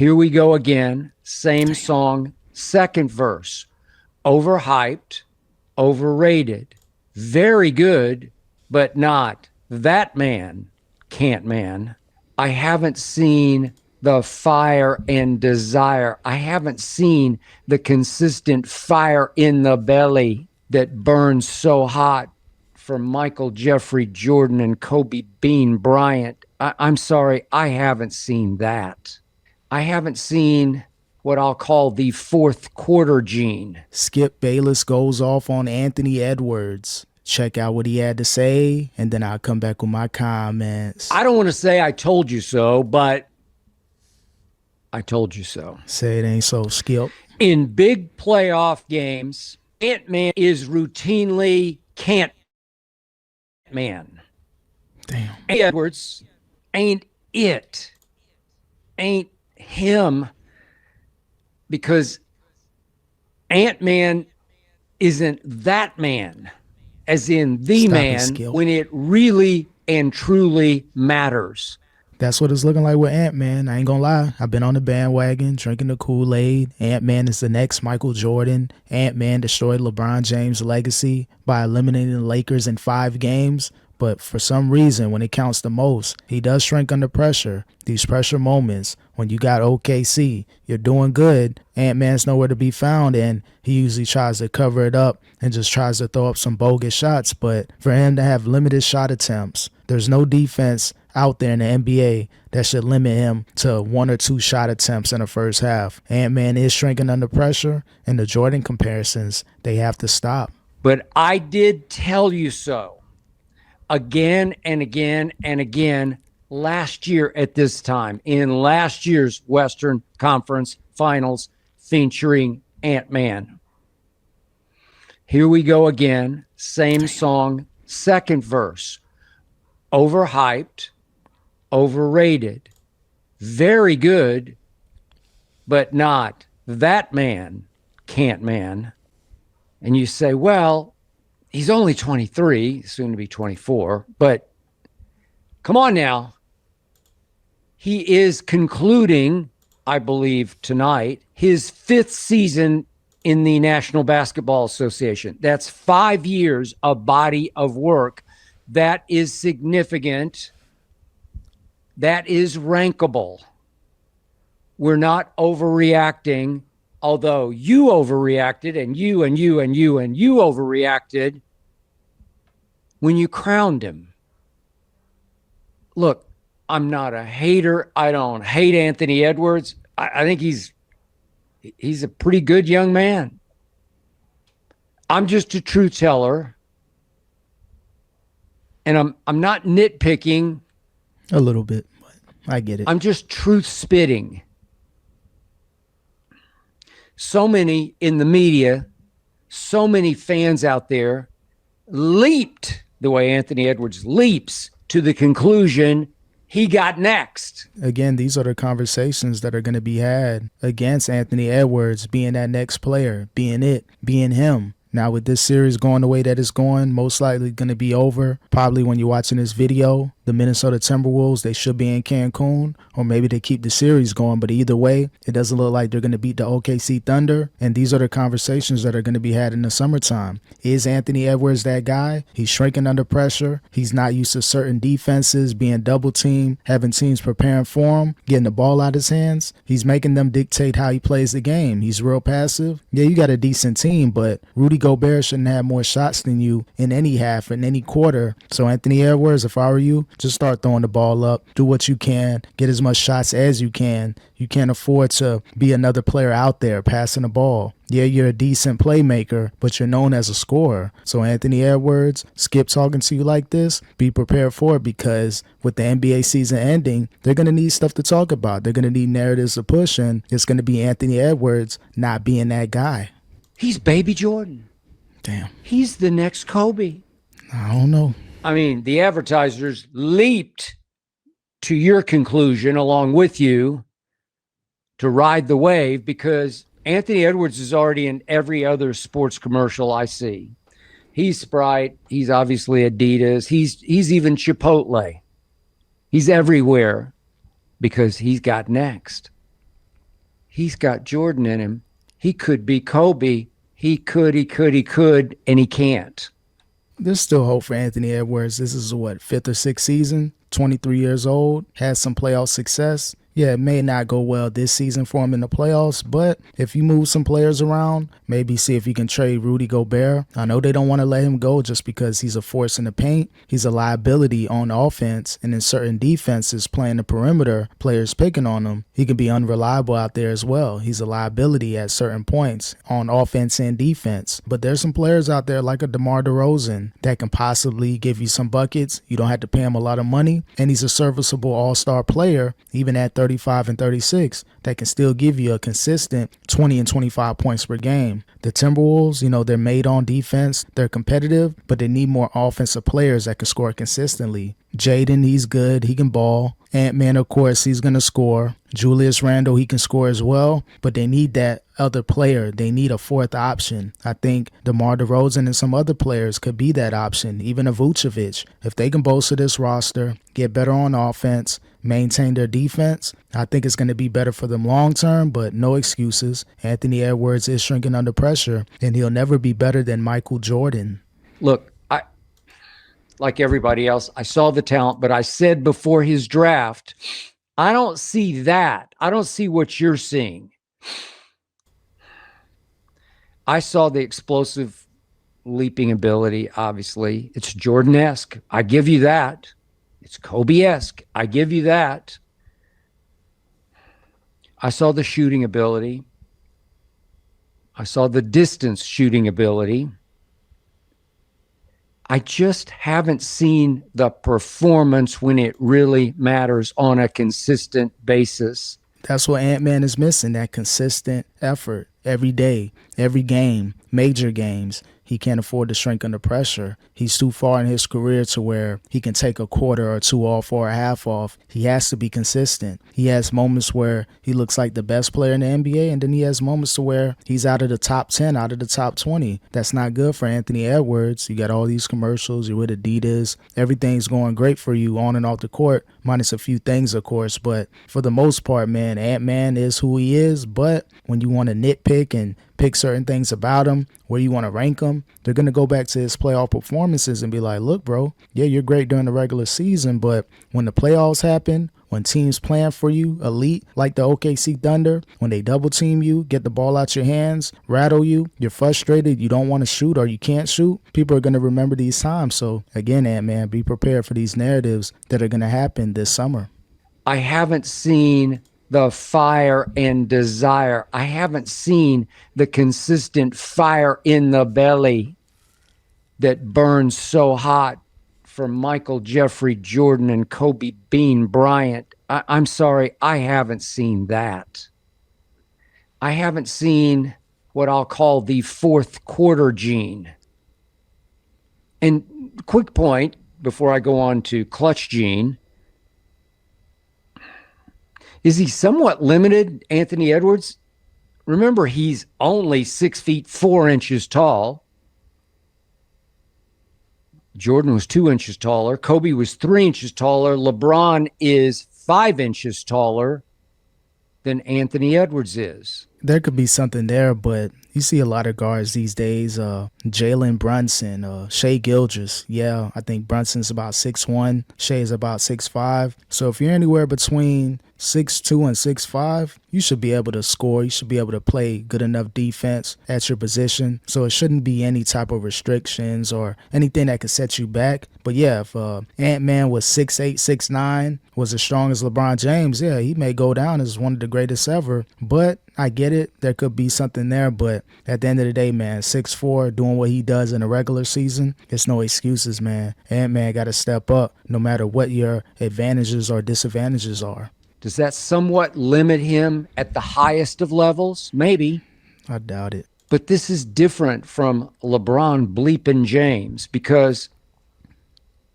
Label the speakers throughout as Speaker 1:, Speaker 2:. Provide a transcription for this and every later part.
Speaker 1: Here we go again. Same song, second verse. Overhyped, overrated, very good, but not that man, can't man. I haven't seen the fire and desire. I haven't seen the consistent fire in the belly that burns so hot from Michael Jeffrey Jordan and Kobe Bean Bryant. I'm sorry, I haven't seen that. I haven't seen what I'll call the fourth quarter gene.
Speaker 2: Skip Bayless goes off on Anthony Edwards. Check out what he had to say, and then I'll come back with my comments.
Speaker 1: I don't want to say I told you so, but I told you so.
Speaker 2: Say it ain't so, Skip.
Speaker 1: In big playoff games, Ant-Man is routinely can't man.
Speaker 2: Damn.
Speaker 1: Edwards ain't it. Ain't him. Because Ant-Man isn't that man, as in the man, when it really and truly matters.
Speaker 2: That's what it's looking like with Ant-Man. I ain't gonna lie. I've been on the bandwagon, drinking the Kool-Aid. Ant-Man is the next Michael Jordan. Ant-Man destroyed LeBron James' legacy by eliminating the Lakers in 5 games. But for some reason, when it counts the most, he does shrink under pressure. These pressure moments, when you got OKC, you're doing good, Ant-Man's nowhere to be found, and he usually tries to cover it up and just tries to throw up some bogus shots. But for him to have limited shot attempts, there's no defense out there in the NBA that should limit him to 1 or 2 shot attempts in the first half. Ant-Man is shrinking under pressure, and the Jordan comparisons, they have to stop.
Speaker 1: But I did tell you so. Again and again and again last year at this time, in last year's Western Conference Finals featuring Ant-Man. Here we go again, same song, second verse. Overhyped, overrated, very good, but not that man, can't man. And you say, well, he's only 23, soon to be 24, but come on now. He is concluding, I believe tonight, his 5th season in the National Basketball Association. That's 5 years of body of work. That is significant. That is rankable. We're not overreacting. Although you overreacted and you overreacted when you crowned him. Look, I'm not a hater. I don't hate Anthony Edwards. I think he's a pretty good young man. I'm just a truth teller. And I'm not nitpicking.
Speaker 2: A little bit, but I get it.
Speaker 1: I'm just truth spitting. So many in the media, so many fans out there leaped the way Anthony Edwards leaps to the conclusion he got next.
Speaker 2: Again, these are the conversations that are going to be had against Anthony Edwards being that next player, being it, being him. Now, with this series going the way that it's going, most likely going to be over. Probably when you're watching this video, the Minnesota Timberwolves, they should be in Cancun, or maybe they keep the series going. But either way, it doesn't look like they're going to beat the OKC Thunder. And these are the conversations that are going to be had in the summertime. Is Anthony Edwards that guy? He's shrinking under pressure. He's not used to certain defenses, being double teamed, having teams preparing for him, getting the ball out of his hands. He's making them dictate how he plays the game. He's real passive. Yeah, you got a decent team, but Rudy Gobert shouldn't have more shots than you in any half, in any quarter. So Anthony Edwards, if I were you, just start throwing the ball up. Do what you can. Get as much shots as you can. You can't afford to be another player out there passing the ball. Yeah, you're a decent playmaker, but you're known as a scorer. So Anthony Edwards, Skip talking to you like this, be prepared for it, because with the NBA season ending, they're going to need stuff to talk about. They're going to need narratives to push, and it's going to be Anthony Edwards not being that guy.
Speaker 1: He's baby Jordan.
Speaker 2: Damn.
Speaker 1: He's the next Kobe.
Speaker 2: I don't know.
Speaker 1: I mean, the advertisers leaped to your conclusion along with you to ride the wave, because Anthony Edwards is already in every other sports commercial I see. He's Sprite. He's obviously Adidas. He's even Chipotle. He's everywhere because he's got next. He's got Jordan in him. He could be Kobe. He could, and he can't.
Speaker 2: There's still hope for Anthony Edwards. This is what, 5th or 6th season, 23 years old, has some playoff success. Yeah, it may not go well this season for him in the playoffs, but if you move some players around, maybe see if you can trade Rudy Gobert. I know they don't want to let him go just because he's a force in the paint. He's a liability on offense, and in certain defenses playing the perimeter, players picking on him, he can be unreliable out there as well. He's a liability at certain points on offense and defense. But there's some players out there like a DeMar DeRozan that can possibly give you some buckets. You don't have to pay him a lot of money, and he's a serviceable all-star player, even at 35 and 36, that can still give you a consistent 20 and 25 points per game. The Timberwolves, they're made on defense. They're competitive, but they need more offensive players that can score consistently. Jaden, he's good. He can ball. Ant-Man, of course, he's going to score. Julius Randle, he can score as well, but they need that other player. They need a fourth option. I think DeMar DeRozan and some other players could be that option, even a Vucevic. If they can bolster this roster, get better on offense, maintain their defense, I think it's going to be better for them long term, but no excuses. Anthony Edwards is shrinking under pressure, and he'll never be better than Michael Jordan.
Speaker 1: Look, like everybody else, I saw the talent, but I said before his draft, I don't see that. I don't see what you're seeing. I saw the explosive leaping ability, obviously. It's Jordan-esque. I give you that. It's Kobe-esque. I give you that. I saw the shooting ability. I saw the distance shooting ability. I just haven't seen the performance when it really matters on a consistent basis.
Speaker 2: That's what Ant-Man is missing, that consistent effort every day, every game, major games. He can't afford to shrink under pressure. He's too far in his career to where he can take a quarter or two off or a half off. He has to be consistent. He has moments where he looks like the best player in the NBA, and then he has moments to where he's out of the top 10, out of the top 20. That's not good for Anthony Edwards. You got all these commercials. You're with Adidas. Everything's going great for you on and off the court, minus a few things, of course. But for the most part, man, Ant-Man is who he is. But when you want to nitpick and pick certain things about him, where you want to rank him, they're going to go back to his playoff performances and be like, look, bro, yeah, you're great during the regular season, but when the playoffs happen, when teams plan for you, elite, like the OKC Thunder, when they double team you, get the ball out your hands, rattle you, you're frustrated, you don't want to shoot or you can't shoot, people are going to remember these times. So again, Ant-Man, be prepared for these narratives that are going to happen this summer.
Speaker 1: I haven't seen the fire and desire. I haven't seen the consistent fire in the belly that burns so hot from Michael, Jeffrey, Jordan, and Kobe Bean Bryant. I'm sorry, I haven't seen that. I haven't seen what I'll call the fourth quarter gene. And quick point before I go on to clutch gene. Is he somewhat limited, Anthony Edwards? Remember, he's only 6 feet 4 inches tall. Jordan was 2 inches taller. Kobe was 3 inches taller. LeBron is 5 inches taller than Anthony Edwards is.
Speaker 2: There could be something there, but you see a lot of guards these days. Jalen Brunson, Shai Gilgeous. Yeah, I think Brunson's about 6'1". Shai's about 6'5". So if you're anywhere between 6'2" and 6'5", you should be able to score. You should be able to play good enough defense at your position. So it shouldn't be any type of restrictions or anything that could set you back. But yeah, if Ant-Man was 6'8", 6'9", was as strong as LeBron James, yeah, he may go down as one of the greatest ever. But I get it. There could be something there. But at the end of the day, man, 6'4", doing what he does in a regular season, it's no excuses, man. Ant-Man got to step up no matter what your advantages or disadvantages are.
Speaker 1: Does that somewhat limit him at the highest of levels? Maybe.
Speaker 2: I doubt it.
Speaker 1: But this is different from LeBron bleeping James, because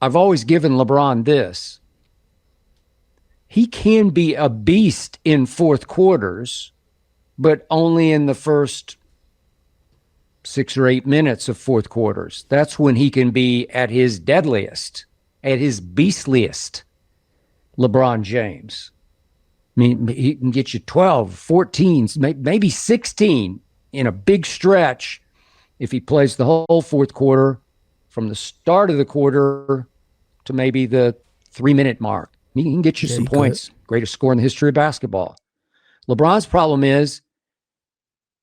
Speaker 1: I've always given LeBron this. He can be a beast in fourth quarters, but only in the first 6 or 8 minutes of fourth quarters. That's when he can be at his deadliest, at his beastliest, LeBron James. I mean, he can get you 12, 14, maybe 16 in a big stretch if he plays the whole fourth quarter from the start of the quarter to maybe the 3-minute mark. He can get you some points. Greatest score in the history of basketball. LeBron's problem is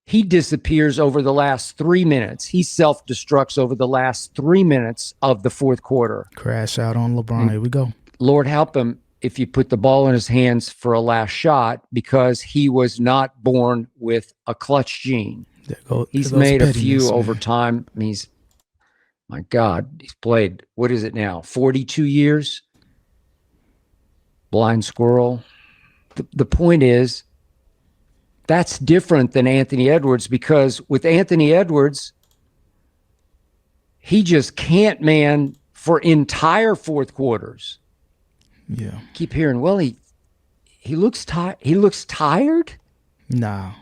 Speaker 1: he disappears over the last 3 minutes. He self-destructs over the last 3 minutes of the fourth quarter.
Speaker 2: Crash out on LeBron. Here we go.
Speaker 1: Lord help him if you put the ball in his hands for a last shot, because he was not born with a clutch gene. He's made a few over time. My God, he's played, what is it now, 42 years? Blind squirrel. The point is, that's different than Anthony Edwards, because with Anthony Edwards, he just can't man for entire fourth quarters.
Speaker 2: Yeah.
Speaker 1: Keep hearing, well, he looks tired. He looks tired?
Speaker 2: Nah.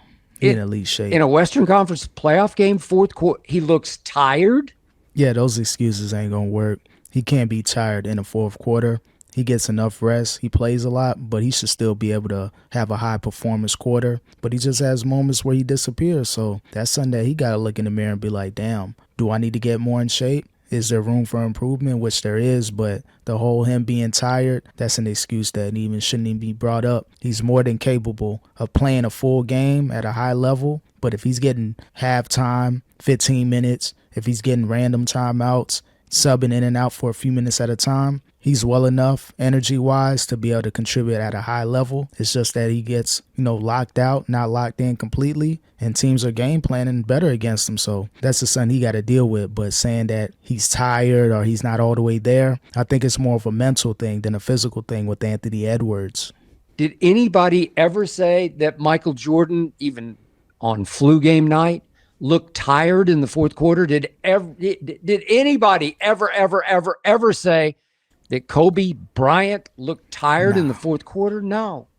Speaker 2: In elite shape.
Speaker 1: In a Western Conference playoff game, fourth quarter, he looks tired?
Speaker 2: Yeah, those excuses ain't going to work. He can't be tired in the fourth quarter. He gets enough rest. He plays a lot, but he should still be able to have a high performance quarter. But he just has moments where he disappears. So that's something that he got to look in the mirror and be like, damn, do I need to get more in shape? Is there room for improvement? Which there is, but the whole him being tired, that's an excuse that even shouldn't even be brought up. He's more than capable of playing a full game at a high level, but if he's getting halftime, 15 minutes, if he's getting random timeouts, subbing in and out for a few minutes at a time, he's well enough energy-wise to be able to contribute at a high level. It's just that he gets, locked out, not locked in completely, and teams are game planning better against him. So that's the something he got to deal with. But saying that he's tired or he's not all the way there, I think it's more of a mental thing than a physical thing with Anthony Edwards.
Speaker 1: Did anybody ever say that Michael Jordan, even on flu game night, looked tired in the fourth quarter? Did anybody ever say that Kobe Bryant looked tired in the fourth quarter? No.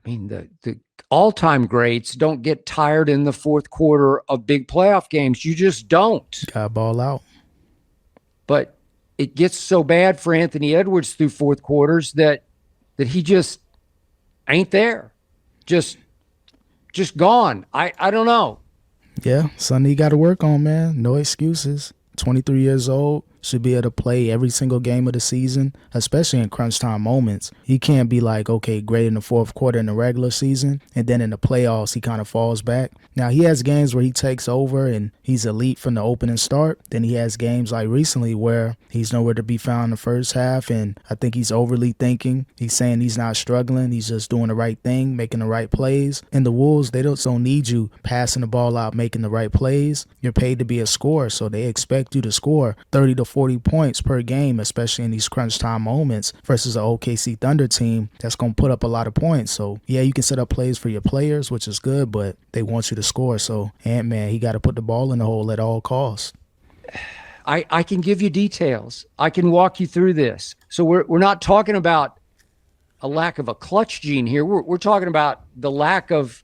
Speaker 1: I mean, the all-time greats don't get tired in the fourth quarter of big playoff games. You just don't.
Speaker 2: Got ball out.
Speaker 1: But it gets so bad for Anthony Edwards through fourth quarters that he just ain't there. Just gone. I don't know.
Speaker 2: Yeah, something he got to work on, man. No excuses. 23 years old, should be able to play every single game of the season, especially in crunch time moments. He can't be like, okay, great in the fourth quarter in the regular season, and then in the playoffs, he kind of falls back. Now, he has games where he takes over and he's elite from the opening start. Then he has games like recently where he's nowhere to be found in the first half, and I think he's overly thinking. He's saying he's not struggling. He's just doing the right thing, making the right plays. And the Wolves, they don't need you passing the ball out, making the right plays. You're paid to be a scorer, so they expect you to score 30 to 40 points per game, especially in these crunch time moments versus an OKC Thunder team that's going to put up a lot of points. So, yeah, you can set up plays for your players, which is good, but they want you to score. So, Ant-Man, he got to put the ball in the hole at all costs.
Speaker 1: I can give you details. I can walk you through this. So we're not talking about a lack of a clutch gene here. We're talking about the lack of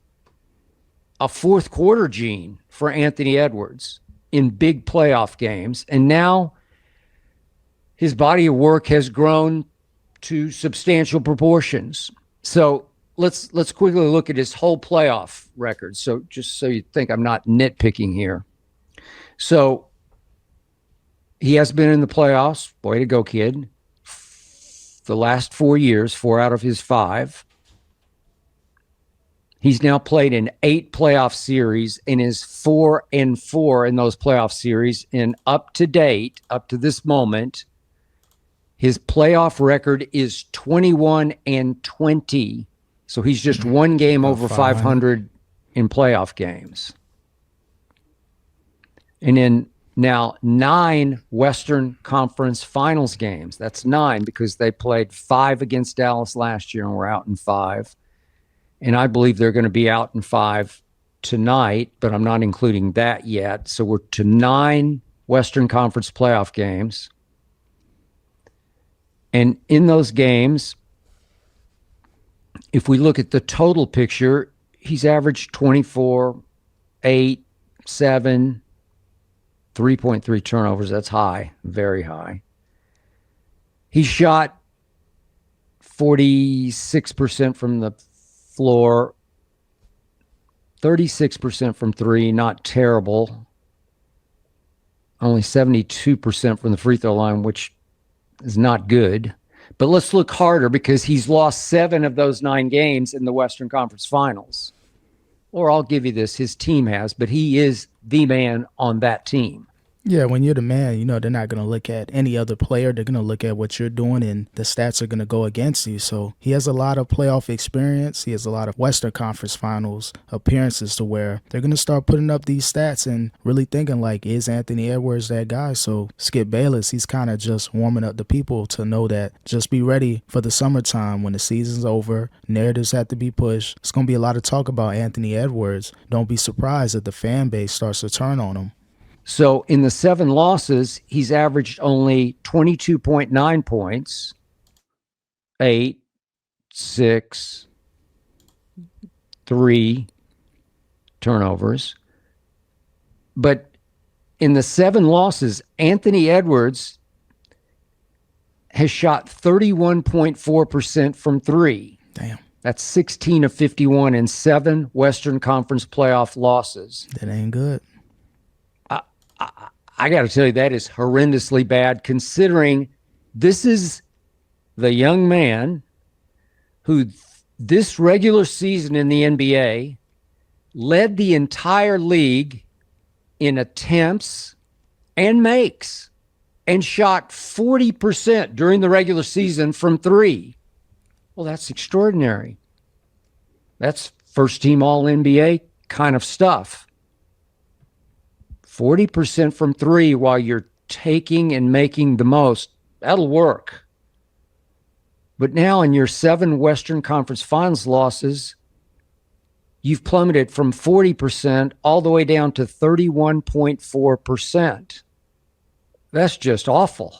Speaker 1: a fourth quarter gene for Anthony Edwards in big playoff games. And now his body of work has grown to substantial proportions. So let's quickly look at his whole playoff record. So just so you think I'm not nitpicking here. So he has been in the playoffs. Way to go, kid. The last 4 years, 4 out of his 5. He's now played in 8 playoff series and is 4-4 in those playoff series. And up to date, up to this moment, his playoff record is 21-20. So he's just one game over 500 in playoff games. And in now 9 Western Conference Finals games. That's 9 because they played 5 against Dallas last year and were out in 5. And I believe they're going to be out in 5 tonight, but I'm not including that yet. So we're to 9 Western Conference playoff games. And in those games, if we look at the total picture, he's averaged 24, 8, 7, 3.3 turnovers. That's high, very high. He shot 46% from the floor, 36% from three, not terrible. Only 72% from the free throw line, which is not good. But let's look harder because he's lost 7 of those 9 games in the Western Conference Finals. Or I'll give you this, his team has, but he is the man on that team.
Speaker 2: Yeah, when you're the man, you know, they're not going to look at any other player. They're going to look at what you're doing, and the stats are going to go against you. So he has a lot of playoff experience. He has a lot of Western Conference Finals appearances to where they're going to start putting up these stats and really thinking like, is Anthony Edwards that guy? So Skip Bayless, he's kind of just warming up the people to know that just be ready for the summertime when the season's over. Narratives have to be pushed. It's going to be a lot of talk about Anthony Edwards. Don't be surprised if the fan base starts to turn on him.
Speaker 1: So in the 7 losses, he's averaged only 22.9 points, 8, 6, 3 turnovers. But in the 7 losses, Anthony Edwards has shot 31.4% from 3.
Speaker 2: Damn.
Speaker 1: That's 16 of 51 in 7 Western Conference playoff losses.
Speaker 2: That ain't good.
Speaker 1: I got to tell you, that is horrendously bad, considering this is the young man who this regular season in the NBA led the entire league in attempts and makes and shot 40% during the regular season from 3. Well, that's extraordinary. That's first team all NBA kind of stuff. 40% from 3 while you're taking and making the most. That'll work. But now in your 7 Western Conference Finals losses, you've plummeted from 40% all the way down to 31.4%. That's just awful.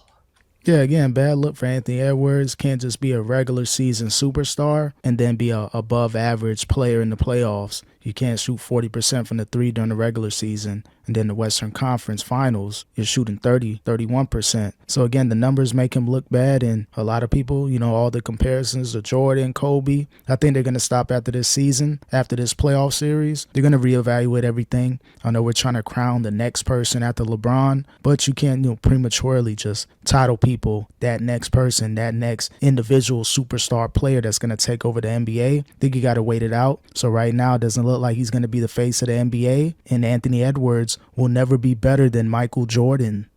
Speaker 2: Yeah, again, bad look for Anthony Edwards. Can't just be a regular season superstar and then be a above average player in the playoffs. You can't shoot 40% from the 3 during the regular season. And then the Western Conference Finals, you're shooting 31%. So again, the numbers make him look bad. And a lot of people, you know, all the comparisons to Jordan, Kobe, I think they're going to stop after this season, after this playoff series. They're going to reevaluate everything. I know we're trying to crown the next person after LeBron, but you can't, you know, prematurely just title people that next person, that next individual superstar player that's going to take over the NBA. I think you got to wait it out. So right now, it doesn't look like he's going to be the face of the NBA. And Anthony Edwards will never be better than Michael Jordan.